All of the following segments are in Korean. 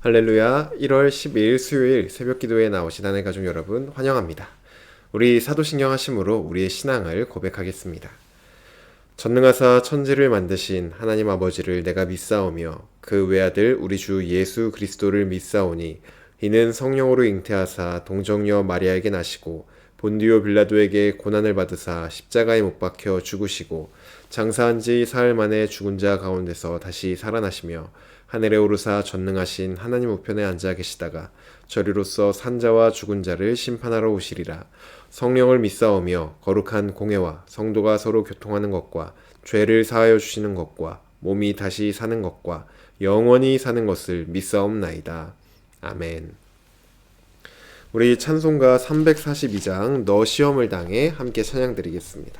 할렐루야. 1월 10일 수요일 새벽 기도에 나오신 하나님 가족 여러분 환영합니다. 우리 사도신경 하심으로 우리의 신앙을 고백하겠습니다. 전능하사 천지를 만드신 하나님 아버지를 내가 믿사오며 그 외아들 우리 주 예수 그리스도를 믿사오니 이는 성령으로 잉태하사 동정녀 마리아에게 나시고 본디오 빌라도에게 고난을 받으사 십자가에 못 박혀 죽으시고 장사한 지 사흘 만에 죽은 자 가운데서 다시 살아나시며 하늘에 오르사 전능하신 하나님 우편에 앉아 계시다가 저리로서 산자와 죽은 자를 심판하러 오시리라. 성령을 믿사오며 거룩한 공회와 성도가 서로 교통하는 것과 죄를 사하여 주시는 것과 몸이 다시 사는 것과 영원히 사는 것을 믿사옵나이다. 아멘. 우리 찬송가 342장 너 시험을 당해 함께 찬양드리겠습니다.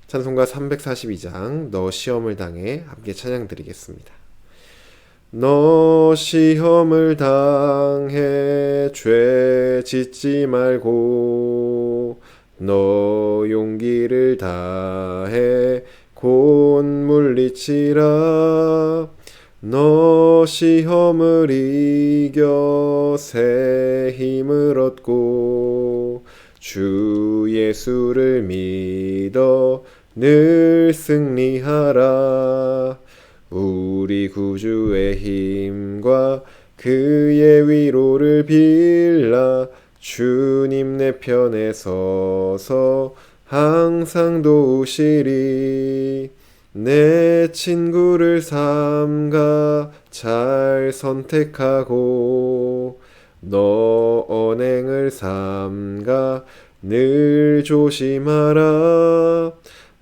찬송가 342장 너 시험을 당해 함께 찬양드리겠습니다. 너 시험을 당해 죄 짓지 말고 너 용기를 다해 곧 물리치라. 너 시험을 이겨 새 힘을 얻고 주 예수를 믿어 늘 승리하라. 우리 구주의 힘과 그의 위로를 빌라. 주님 내 편에 서서 항상 도우시리. 내 친구를 삼가 잘 선택하고 너 언행을 삼가 늘 조심하라.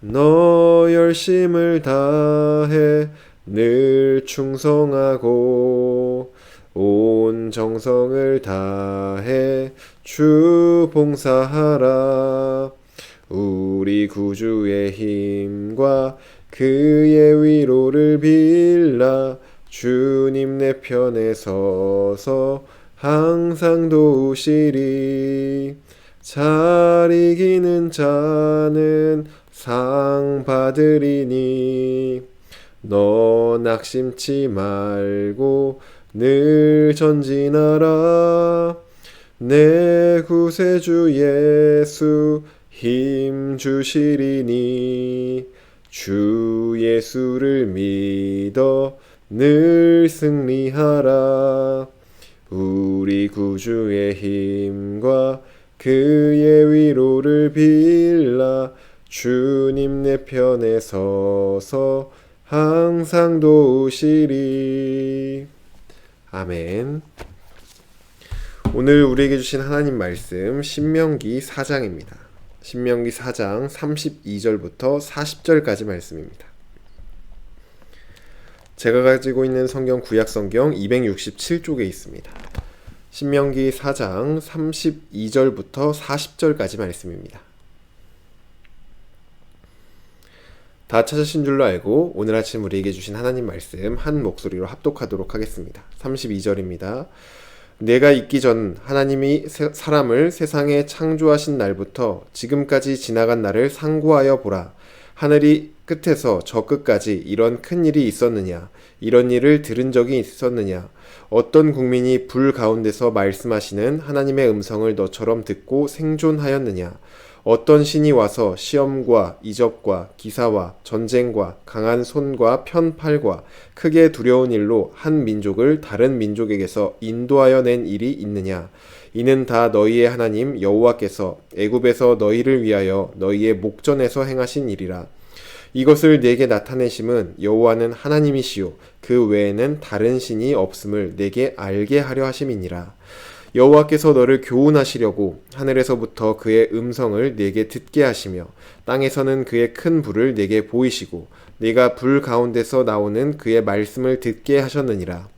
너 열심을 다해 늘 충성하고 온 정성을 다해 주 봉사하라. 우리 구주의 힘과 그의 위로를 빌라. 주님 내 편에 서서 항상 도우시리. 잘 이기는 자는 상 받으리니 너 낙심치 말고 늘 전진하라. 내 구세주 예수 힘 주시리니 주 예수를 믿어 늘 승리하라. 우리 구주의 힘과 그의 위로를 빌라. 주님 내 편에 서서 항상 도우시리. 아멘. 오늘 우리에게 주신 하나님 말씀 신명기 4장입니다. 신명기 4장 32절부터 40절까지 말씀입니다. 제가 가지고 있는 성경 구약 성경 267쪽에 있습니다. 신명기 4장 32절부터 40절까지 말씀입니다. 다 찾으신 줄로 알고 오늘 아침 우리에게 주신 하나님 말씀 한 목소리로 합독하도록 하겠습니다. 32절입니다. 내가 있기 전 하나님이 사람을 세상에 창조하신 날부터 지금까지 지나간 날을 상고하여 보라. 하늘이 끝에서 저 끝까지 이런 큰 일이 있었느냐? 이런 일을 들은 적이 있었느냐? 어떤 국민이 불 가운데서 말씀하시는 하나님의 음성을 너처럼 듣고 생존하였느냐? 어떤 신이 와서 시험과 이적과 기사와 전쟁과 강한 손과 편팔과 크게 두려운 일로 한 민족을 다른 민족에게서 인도하여 낸 일이 있느냐? 이는 다 너희의 하나님 여호와께서 애굽에서 너희를 위하여 너희의 목전에서 행하신 일이라. 이것을 내게 나타내심은 여호와는 하나님이시요 그 외에는 다른 신이 없음을 내게 알게 하려 하심이니라. 여호와께서 너를 교훈하시려고 하늘에서부터 그의 음성을 내게 듣게 하시며 땅에서는 그의 큰 불을 내게 보이시고 네가 불 가운데서 나오는 그의 말씀을 듣게 하셨느니라.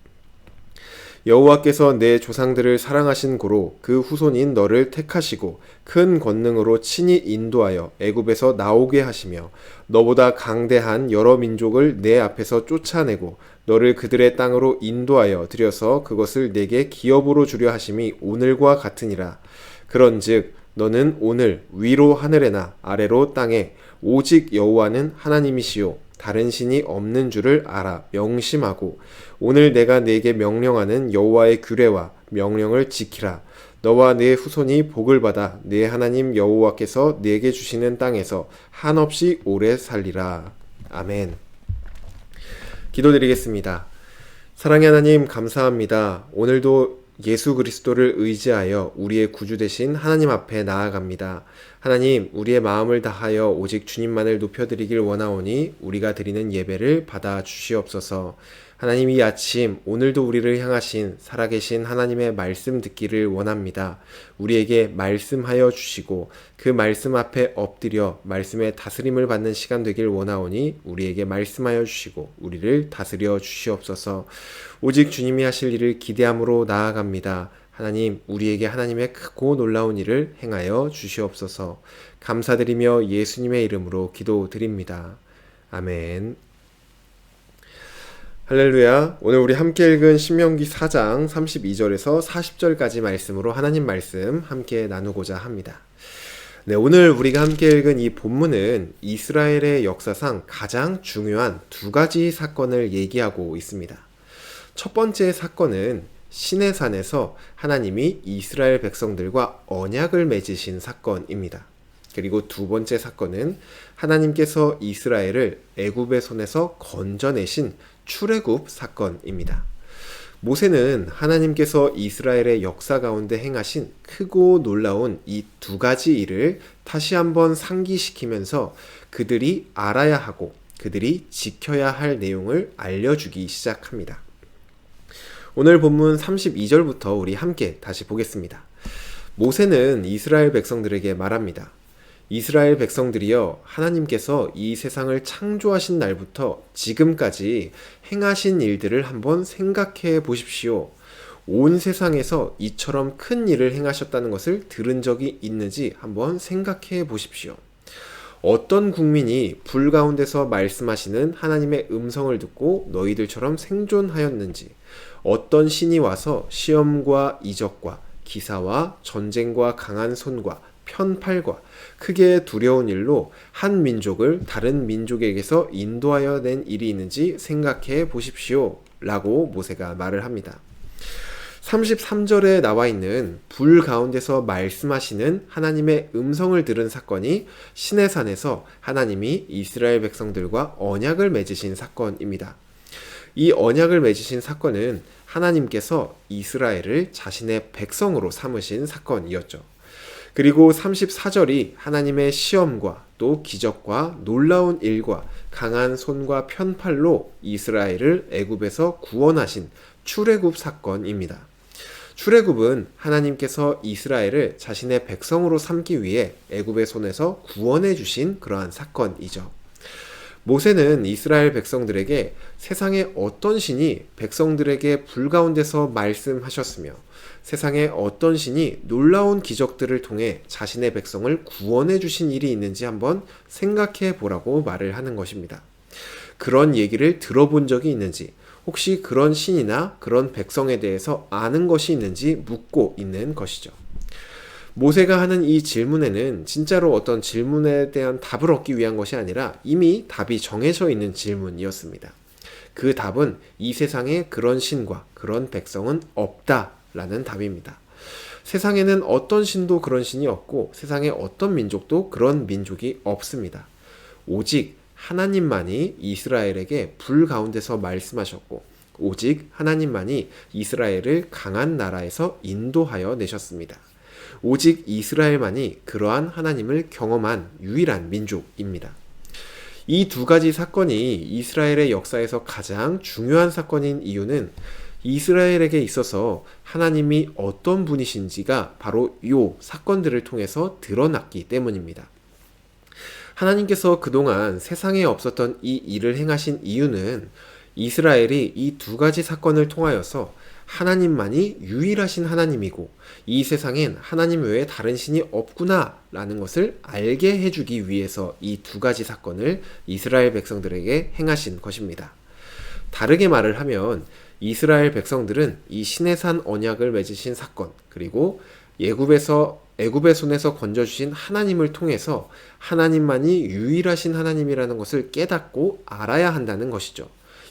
여호와께서 내 조상들을 사랑하신 고로 그 후손인 너를 택하시고 큰 권능으로 친히 인도하여 애굽에서 나오게 하시며 너보다 강대한 여러 민족을 내 앞에서 쫓아내고 너를 그들의 땅으로 인도하여 들여서 그것을 내게 기업으로 주려 하심이 오늘과 같으니라. 그런즉 너는 오늘 위로 하늘에나 아래로 땅에 오직 여호와는 하나님이시요 다른 신이 없는 줄을 알아 명심하고 오늘 내가 네게 명령하는 여호와의 규례와 명령을 지키라. 너와 네 후손이 복을 받아 네 하나님 여호와께서 네게 주시는 땅에서 한없이 오래 살리라. 아멘. 기도드리겠습니다. 사랑의 하나님 감사합니다. 오늘도 예수 그리스도를 의지하여 우리의 구주 되신 하나님 앞에 나아갑니다. 하나님, 우리의 마음을 다하여 오직 주님만을 높여드리길 원하오니 우리가 드리는 예배를 받아 주시옵소서. 하나님, 이 아침 오늘도 우리를 향하신 살아계신 하나님의 말씀 듣기를 원합니다. 우리에게 말씀하여 주시고 그 말씀 앞에 엎드려 말씀의 다스림을 받는 시간 되길 원하오니 우리에게 말씀하여 주시고 우리를 다스려 주시옵소서. 오직 주님이 하실 일을 기대함으로 나아갑니다. 하나님, 우리에게 하나님의 크고 놀라운 일을 행하여 주시옵소서. 감사드리며 예수님의 이름으로 기도드립니다. 아멘. 할렐루야. 오늘 우리 함께 읽은 신명기 4장 32절에서 40절까지 말씀으로 하나님 말씀 함께 나누고자 합니다. 네, 오늘 우리가 함께 읽은 이 본문은 이스라엘의 역사상 가장 중요한 두 가지 사건을 얘기하고 있습니다. 첫 번째 사건은 시내산에서 하나님이 이스라엘 백성들과 언약을 맺으신 사건입니다. 그리고 두 번째 사건은 하나님께서 이스라엘을 애굽의 손에서 건져내신 출애굽 사건입니다. 모세는 하나님께서 이스라엘의 역사 가운데 행하신 크고 놀라운 이 두 가지 일을 다시 한번 상기시키면서 그들이 알아야 하고 그들이 지켜야 할 내용을 알려주기 시작합니다. 오늘 본문 32절부터 우리 함께 다시 보겠습니다. 모세는 이스라엘 백성들에게 말합니다. 이스라엘 백성들이여, 하나님께서 이 세상을 창조하신 날부터 지금까지 행하신 일들을 한번 생각해 보십시오. 온 세상에서 이처럼 큰 일을 행하셨다는 것을 들은 적이 있는지 한번 생각해 보십시오. 어떤 국민이 불 가운데서 말씀하시는 하나님의 음성을 듣고 너희들처럼 생존하였는지, 어떤 신이 와서 시험과 이적과 기사와 전쟁과 강한 손과 편팔과 크게 두려운 일로 한 민족을 다른 민족에게서 인도하여 낸 일이 있는지 생각해 보십시오. 라고 모세가 말을 합니다. 33절에 나와 있는 불 가운데서 말씀하시는 하나님의 음성을 들은 사건이 시내산에서 하나님이 이스라엘 백성들과 언약을 맺으신 사건입니다. 이 언약을 맺으신 사건은 하나님께서 이스라엘을 자신의 백성으로 삼으신 사건이었죠. 그리고 34절이 하나님의 시험과 또 기적과 놀라운 일과 강한 손과 편팔로 이스라엘을 애굽에서 구원하신 출애굽 사건입니다. 출애굽은 하나님께서 이스라엘을 자신의 백성으로 삼기 위해 애굽의 손에서 구원해 주신 그러한 사건이죠. 모세는 이스라엘 백성들에게 세상의 어떤 신이 백성들에게 불 가운데서 말씀하셨으며 세상에 어떤 신이 놀라운 기적들을 통해 자신의 백성을 구원해 주신 일이 있는지 한번 생각해 보라고 말을 하는 것입니다. 그런 얘기를 들어본 적이 있는지, 혹시 그런 신이나 그런 백성에 대해서 아는 것이 있는지 묻고 있는 것이죠. 모세가 하는 이 질문에는 진짜로 어떤 질문에 대한 답을 얻기 위한 것이 아니라 이미 답이 정해져 있는 질문이었습니다. 그 답은 이 세상에 그런 신과 그런 백성은 없다라는 답입니다. 세상에는 어떤 신도 그런 신이 없고 세상에 어떤 민족도 그런 민족이 없습니다. 오직 하나님만이 이스라엘에게 불 가운데서 말씀하셨고 오직 하나님만이 이스라엘을 강한 나라에서 인도하여 내셨습니다. 오직 이스라엘만이 그러한 하나님을 경험한 유일한 민족입니다. 이 두 가지 사건이 이스라엘의 역사에서 가장 중요한 사건인 이유는 이스라엘에게 있어서 하나님이 어떤 분이신지가 바로 이 사건들을 통해서 드러났기 때문입니다. 하나님께서 그동안 세상에 없었던 이 일을 행하신 이유는 이스라엘이 이 두 가지 사건을 통하여서 하나님만이 유일하신 하나님이고 이 세상엔 하나님 외에 다른 신이 없구나 라는 것을 알게 해주기 위해서 이 두 가지 사건을 이스라엘 백성들에게 행하신 것입니다. 다르게 말을 하면 이스라엘 백성들은 이 시내산 언약을 맺으신 사건, 그리고 애굽에서 애굽의 손에서 건져주신 하나님을 통해서 하나님만이 유일하신 하나님이라는 것을 깨닫고 알아야 한다는 것이죠.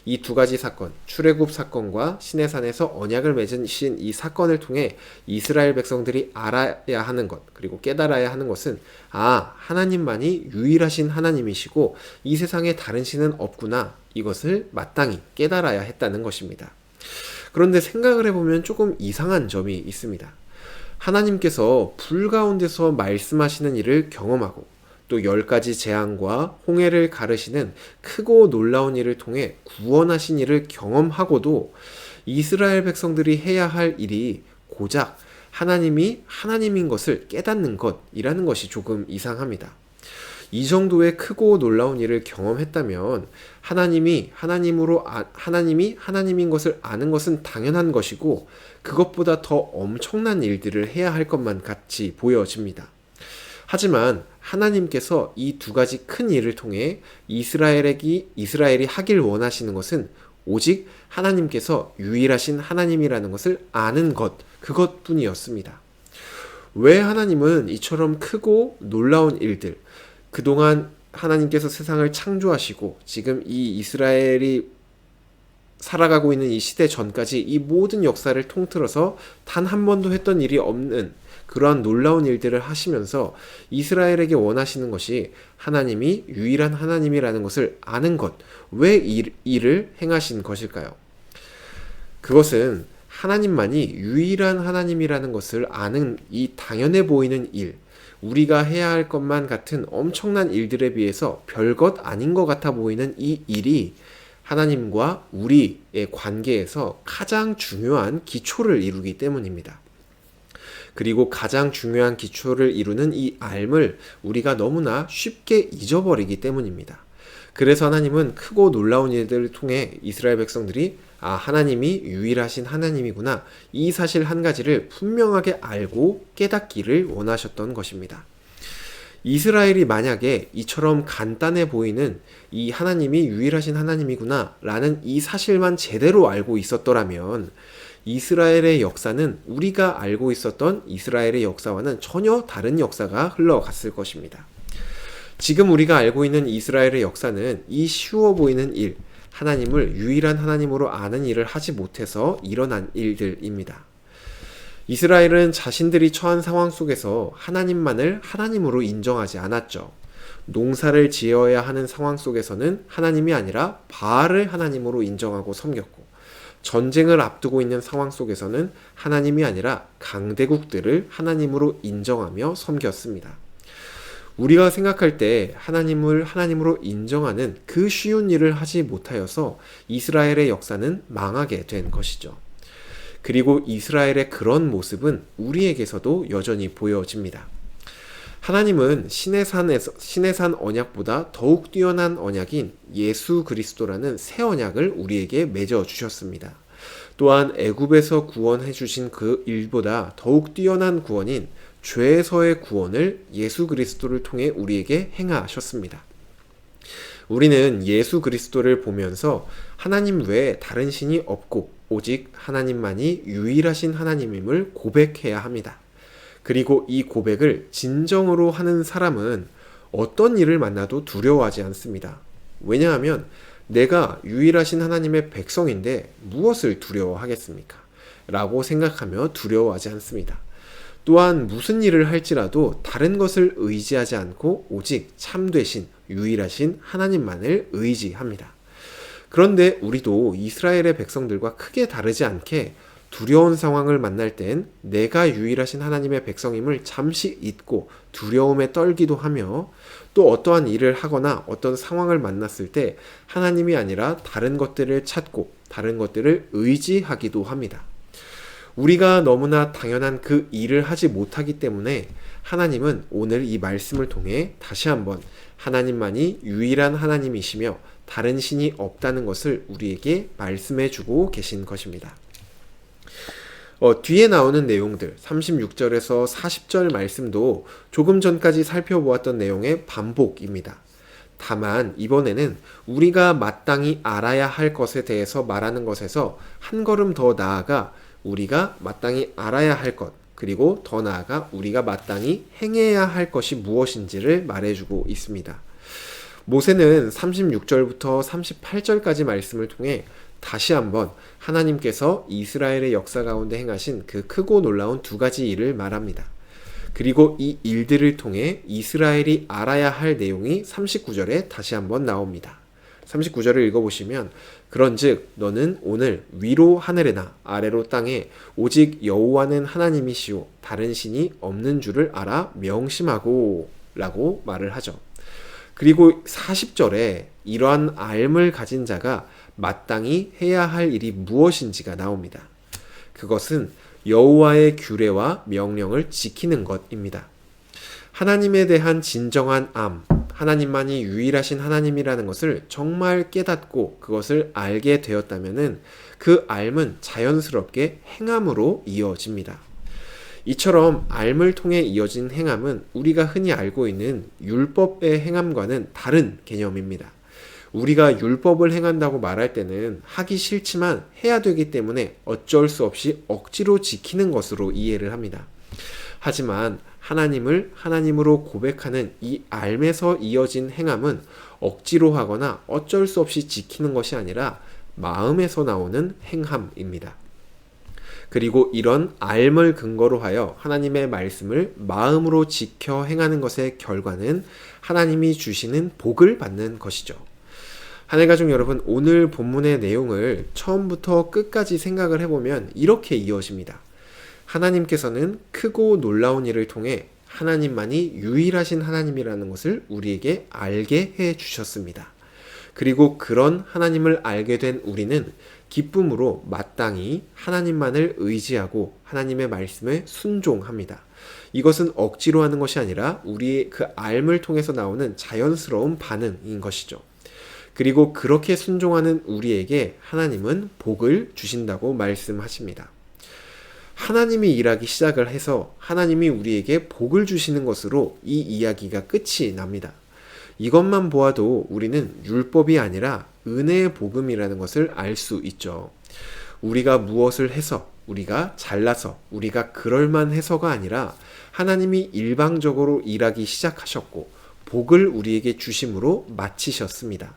이 두 가지 사건, 출애굽 사건과 시내산에서 언약을 맺으신 이 사건을 통해 이스라엘 백성들이 알아야 하는 것, 그리고 깨달아야 하는 것은 하나님만이 유일하신 하나님이시고 이 세상에 다른 신은 없구나, 이것을 마땅히 깨달아야 했다는 것입니다. 그런데 생각을 해보면 조금 이상한 점이 있습니다. 하나님께서 불 가운데서 말씀하시는 일을 경험하고 또 10가지 재앙과 홍해를 가르시는 크고 놀라운 일을 통해 구원하신 일을 경험하고도 이스라엘 백성들이 해야 할 일이 고작 하나님이 하나님인 것을 깨닫는 것이라는 것이 조금 이상합니다. 이 정도의 크고 놀라운 일을 경험했다면 하나님이 하나님인 것을 아는 것은 당연한 것이고 그것보다 더 엄청난 일들을 해야 할 것만 같이 보여집니다. 하지만 하나님께서 이 두 가지 큰 일을 통해 이스라엘이 하길 원하시는 것은 오직 하나님께서 유일하신 하나님이라는 것을 아는 것, 그것뿐이었습니다. 왜 하나님은 이처럼 크고 놀라운 일들, 그동안 하나님께서 세상을 창조하시고 지금 이 이스라엘이 살아가고 있는 이 시대 전까지 이 모든 역사를 통틀어서 단 한 번도 했던 일이 없는 그러한 놀라운 일들을 하시면서 이스라엘에게 원하시는 것이 하나님이 유일한 하나님이라는 것을 아는 것, 왜 일을 행하신 것일까요? 그것은 하나님만이 유일한 하나님이라는 것을 아는 이 당연해 보이는 일, 우리가 해야 할 것만 같은 엄청난 일들에 비해서 별것 아닌 것 같아 보이는 이 일이 하나님과 우리의 관계에서 가장 중요한 기초를 이루기 때문입니다. 그리고 가장 중요한 기초를 이루는 이 알을 우리가 너무나 쉽게 잊어버리기 때문입니다. 그래서 하나님은 크고 놀라운 일들을 통해 이스라엘 백성들이 하나님이 유일하신 하나님이구나, 이 사실 한 가지를 분명하게 알고 깨닫기를 원하셨던 것입니다. 이스라엘이 만약에 이처럼 간단해 보이는 이 하나님이 유일하신 하나님이구나 라는 이 사실만 제대로 알고 있었더라면 이스라엘의 역사는 우리가 알고 있었던 이스라엘의 역사와는 전혀 다른 역사가 흘러갔을 것입니다. 지금 우리가 알고 있는 이스라엘의 역사는 이 쉬워 보이는 일, 하나님을 유일한 하나님으로 아는 일을 하지 못해서 일어난 일들입니다. 이스라엘은 자신들이 처한 상황 속에서 하나님만을 하나님으로 인정하지 않았죠. 농사를 지어야 하는 상황 속에서는 하나님이 아니라 바알을 하나님으로 인정하고 섬겼고, 전쟁을 앞두고 있는 상황 속에서는 하나님이 아니라 강대국들을 하나님으로 인정하며 섬겼습니다. 우리가 생각할 때 하나님을 하나님으로 인정하는 그 쉬운 일을 하지 못하여서 이스라엘의 역사는 망하게 된 것이죠. 그리고 이스라엘의 그런 모습은 우리에게서도 여전히 보여집니다. 하나님은 시내산 언약보다 더욱 뛰어난 언약인 예수 그리스도라는 새 언약을 우리에게 맺어 주셨습니다. 또한 애굽에서 구원해 주신 그 일보다 더욱 뛰어난 구원인 죄에서의 구원을 예수 그리스도를 통해 우리에게 행하셨습니다. 우리는 예수 그리스도를 보면서 하나님 외에 다른 신이 없고 오직 하나님만이 유일하신 하나님임을 고백해야 합니다. 그리고 이 고백을 진정으로 하는 사람은 어떤 일을 만나도 두려워하지 않습니다. 왜냐하면 내가 유일하신 하나님의 백성인데 무엇을 두려워하겠습니까? 라고 생각하며 두려워하지 않습니다. 또한 무슨 일을 할지라도 다른 것을 의지하지 않고 오직 참되신 유일하신 하나님만을 의지합니다. 그런데 우리도 이스라엘의 백성들과 크게 다르지 않게 두려운 상황을 만날 땐 내가 유일하신 하나님의 백성임을 잠시 잊고 두려움에 떨기도 하며, 또 어떠한 일을 하거나 어떤 상황을 만났을 때 하나님이 아니라 다른 것들을 찾고 다른 것들을 의지하기도 합니다. 우리가 너무나 당연한 그 일을 하지 못하기 때문에 하나님은 오늘 이 말씀을 통해 다시 한번 하나님만이 유일한 하나님이시며 다른 신이 없다는 것을 우리에게 말씀해 주고 계신 것입니다. 뒤에 나오는 내용들 36절에서 40절 말씀도 조금 전까지 살펴보았던 내용의 반복입니다. 다만 이번에는 우리가 마땅히 알아야 할 것에 대해서 말하는 것에서 한 걸음 더 나아가 우리가 마땅히 알아야 할 것, 그리고 더 나아가 우리가 마땅히 행해야 할 것이 무엇인지를 말해주고 있습니다. 모세는 36절부터 38절까지 말씀을 통해 다시 한번 하나님께서 이스라엘의 역사 가운데 행하신 그 크고 놀라운 두 가지 일을 말합니다. 그리고 이 일들을 통해 이스라엘이 알아야 할 내용이 39절에 다시 한번 나옵니다. 39절을 읽어보시면 그런즉 너는 오늘 위로 하늘에나 아래로 땅에 오직 여호와는 하나님이시오 다른 신이 없는 줄을 알아 명심하고 라고 말을 하죠. 그리고 40절에 이러한 알을 가진 자가 마땅히 해야 할 일이 무엇인지가 나옵니다. 그것은 여호와의 규례와 명령을 지키는 것입니다. 하나님에 대한 진정한 암, 하나님만이 유일하신 하나님이라는 것을 정말 깨닫고 그것을 알게 되었다면 그 알은 자연스럽게 행함으로 이어집니다. 이처럼 알을 통해 이어진 행함은 우리가 흔히 알고 있는 율법의 행함과는 다른 개념입니다. 우리가 율법을 행한다고 말할 때는 하기 싫지만 해야 되기 때문에 어쩔 수 없이 억지로 지키는 것으로 이해를 합니다. 하지만 하나님을 하나님으로 고백하는 이 알에서 이어진 행함은 억지로 하거나 어쩔 수 없이 지키는 것이 아니라 마음에서 나오는 행함입니다. 그리고 이런 알을 근거로 하여 하나님의 말씀을 마음으로 지켜 행하는 것의 결과는 하나님이 주시는 복을 받는 것이죠. 하늘가족 여러분, 오늘 본문의 내용을 처음부터 끝까지 생각을 해보면 이렇게 이어집니다. 하나님께서는 크고 놀라운 일을 통해 하나님만이 유일하신 하나님이라는 것을 우리에게 알게 해 주셨습니다. 그리고 그런 하나님을 알게 된 우리는 기쁨으로 마땅히 하나님만을 의지하고 하나님의 말씀에 순종합니다. 이것은 억지로 하는 것이 아니라 우리의 그 알을 통해서 나오는 자연스러운 반응인 것이죠. 그리고 그렇게 순종하는 우리에게 하나님은 복을 주신다고 말씀하십니다. 하나님이 일하기 시작을 해서 하나님이 우리에게 복을 주시는 것으로 이 이야기가 끝이 납니다. 이것만 보아도 우리는 율법이 아니라 은혜의 복음이라는 것을 알 수 있죠. 우리가 무엇을 해서, 우리가 잘나서, 우리가 그럴만해서가 아니라 하나님이 일방적으로 일하기 시작하셨고 복을 우리에게 주심으로 마치셨습니다.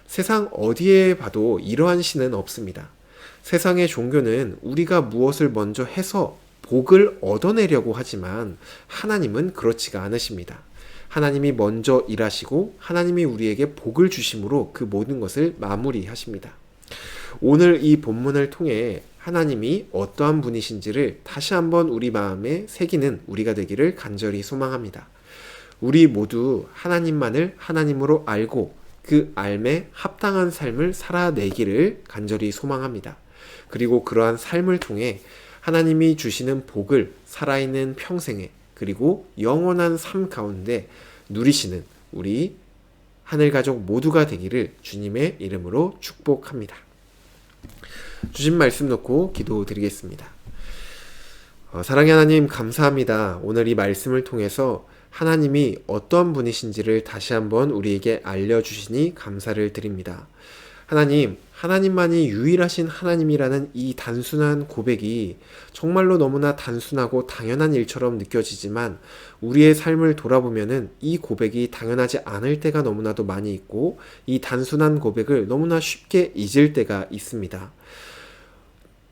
세상 어디에 봐도 이러한 신은 없습니다. 세상의 종교는 우리가 무엇을 먼저 해서 복을 얻어내려고 하지만 하나님은 그렇지가 않으십니다. 하나님이 먼저 일하시고 하나님이 우리에게 복을 주심으로 그 모든 것을 마무리하십니다. 오늘 이 본문을 통해 하나님이 어떠한 분이신지를 다시 한번 우리 마음에 새기는 우리가 되기를 간절히 소망합니다. 우리 모두 하나님만을 하나님으로 알고 그 알매 합당한 삶을 살아내기를 간절히 소망합니다. 그리고 그러한 삶을 통해 하나님이 주시는 복을 살아있는 평생에 그리고 영원한 삶 가운데 누리시는 우리 하늘가족 모두가 되기를 주님의 이름으로 축복합니다. 주신 말씀 놓고 기도드리겠습니다. 사랑의 하나님 감사합니다. 오늘 이 말씀을 통해서 하나님이 어떠한 분이신지를 다시 한번 우리에게 알려주시니 감사를 드립니다. 하나님, 하나님만이 유일하신 하나님이라는 이 단순한 고백이 정말로 너무나 단순하고 당연한 일처럼 느껴지지만 우리의 삶을 돌아보면은 이 고백이 당연하지 않을 때가 너무나도 많이 있고 이 단순한 고백을 너무나 쉽게 잊을 때가 있습니다.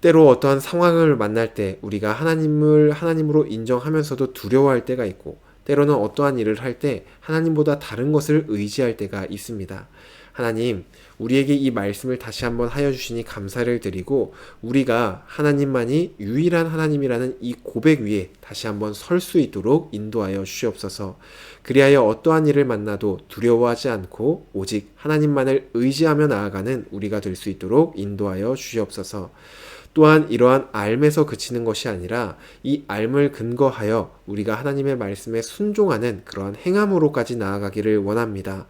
때로 어떠한 상황을 만날 때 우리가 하나님을 하나님으로 인정하면서도 두려워할 때가 있고 때로는 어떠한 일을 할 때 하나님보다 다른 것을 의지할 때가 있습니다. 하나님, 우리에게 이 말씀을 다시 한번 하여 주시니 감사를 드리고 우리가 하나님만이 유일한 하나님이라는 이 고백 위에 다시 한번 설 수 있도록 인도하여 주시옵소서. 그리하여 어떠한 일을 만나도 두려워하지 않고 오직 하나님만을 의지하며 나아가는 우리가 될 수 있도록 인도하여 주시옵소서. 또한 이러한 알에서 그치는 것이 아니라 이 알을 근거하여 우리가 하나님의 말씀에 순종하는 그러한 행함으로까지 나아가기를 원합니다.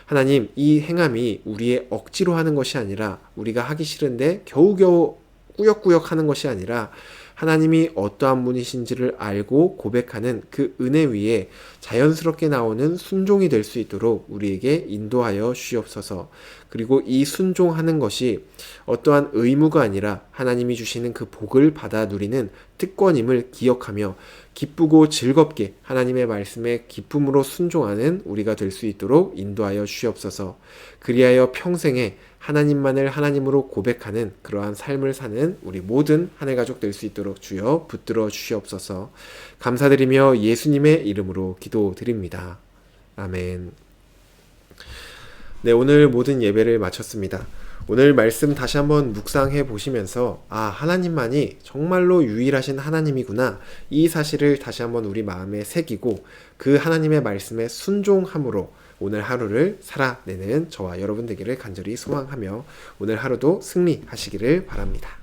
하나님, 이 행함이 우리의 억지로 하는 것이 아니라 우리가 하기 싫은데 겨우겨우 꾸역꾸역 하는 것이 아니라 하나님이 어떠한 분이신지를 알고 고백하는 그 은혜 위에 자연스럽게 나오는 순종이 될 수 있도록 우리에게 인도하여 주시옵소서. 그리고 이 순종하는 것이 어떠한 의무가 아니라 하나님이 주시는 그 복을 받아 누리는 특권임을 기억하며 기쁘고 즐겁게 하나님의 말씀에 기쁨으로 순종하는 우리가 될 수 있도록 인도하여 주시옵소서. 그리하여 평생에 하나님만을 하나님으로 고백하는 그러한 삶을 사는 우리 모든 한 해 가족 될 수 있도록 주여 붙들어 주시옵소서. 감사드리며 예수님의 이름으로 기도드립니다. 아멘. 네, 오늘 모든 예배를 마쳤습니다. 오늘 말씀 다시 한번 묵상해 보시면서 하나님만이 정말로 유일하신 하나님이구나, 이 사실을 다시 한번 우리 마음에 새기고 그 하나님의 말씀에 순종함으로 오늘 하루를 살아내는 저와 여러분 되기를 간절히 소망하며 오늘 하루도 승리하시기를 바랍니다.